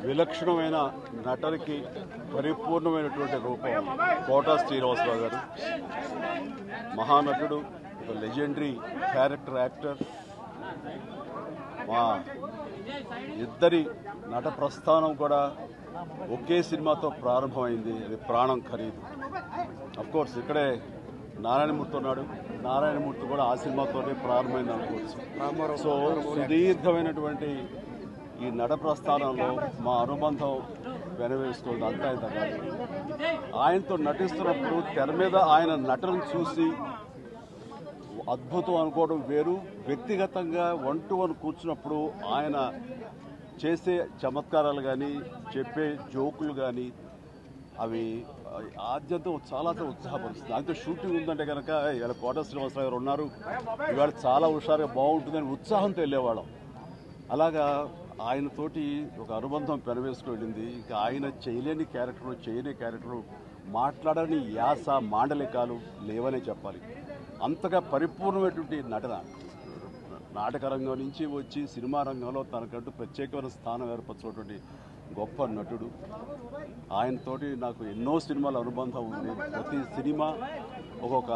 విలక్షణమైన నటనకి పరిపూర్ణమైనటువంటి రూపం కోటా శ్రీనివాసరావు గారు. మహానటుడు, ఒక లెజెండరీ క్యారెక్టర్ యాక్టర్. మా ఇద్దరి నట ప్రస్థానం కూడా ఒకే సినిమాతో ప్రారంభమైంది. అది ప్రాణం ఖరీదు. అఫ్కోర్స్ ఇక్కడే నారాయణమూర్తి ఉన్నాడు. నారాయణమూర్తి కూడా ఆ సినిమాతోనే ప్రారంభమైంది అనుకోవచ్చు. సో సుదీర్ఘమైనటువంటి ఈ నట ప్రస్థానంలో మా అనుబంధం వెనవేసుకోవడం అంతా ఇంత కాదు. ఆయనతో నటిస్తున్నప్పుడు తెర మీద ఆయన నటనను చూసి అద్భుతం అనుకోవడం వేరు. వ్యక్తిగతంగా 1-to-1 కూర్చున్నప్పుడు ఆయన చేసే చమత్కారాలు కానీ చెప్పే జోకులు కానీ అవి ఆద్యంతో చాలా ఉత్సాహపరుస్తుంది. దాంతో షూటింగ్ ఉందంటే కనుక ఇలా కోటా శ్రీనివాసరావు గారు ఉన్నారు, ఇవాళ చాలా హుషారుగా బాగుంటుందని ఉత్సాహంతో వెళ్ళేవాళ్ళం. అలాగా ఆయనతోటి ఒక అనుబంధం పెనవేసుకు వెళ్ళింది. ఇంకా ఆయన చేయలేని క్యారెక్టరు, చేయని క్యారెక్టరు, మాట్లాడని యాస మాండలికాలు లేవనే చెప్పాలి. అంతగా పరిపూర్ణమైనటువంటి నటన. నాటక రంగం నుంచి వచ్చి సినిమా రంగంలో తనకంటూ ప్రత్యేకమైన స్థానం ఏర్పరచినటువంటి గొప్ప నటుడు. ఆయనతోటి నాకు ఎన్నో సినిమాల అనుబంధం ఉంది. ప్రతి సినిమా ఒక్కొక్క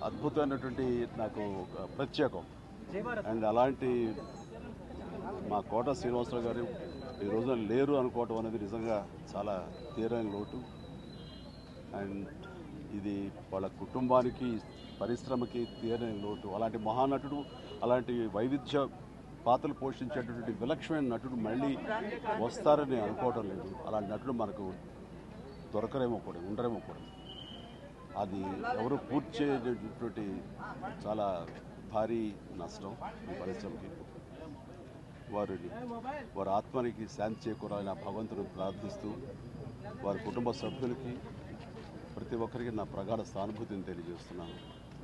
అద్భుతమైనటువంటి నాకు ప్రత్యేకం. అండ్ అలాంటి మా కోటా శ్రీనివాసరావు గారు ఈ రోజున లేరు అనుకోవటం అనేది నిజంగా చాలా తీరని లోటు. అండ్ ఇది వాళ్ళ కుటుంబానికి, పరిశ్రమకి తీరని లోటు. అలాంటి మహానటుడు, అలాంటి వైవిధ్య పాత్రలు పోషించేటటువంటి విలక్షణమైన నటుడు మళ్ళీ వస్తారని అనుకోవటం లేదు. అలాంటి నటుడు మనకు దొరకరేమో కూడా, ఉండరేమో కూడా. అది ఎవరు పూర్తి చేయటువంటి చాలా భారీ నష్టం ఈ పరిశ్రమకి. వారి ఆత్మనికి శాంతి చేకూరాలని ఆ భగవంతుని ప్రార్థిస్తూ వారి కుటుంబ సభ్యులకి ప్రతి ఒక్కరికి నా ప్రగాఢ సానుభూతిని తెలియజేస్తున్నాను.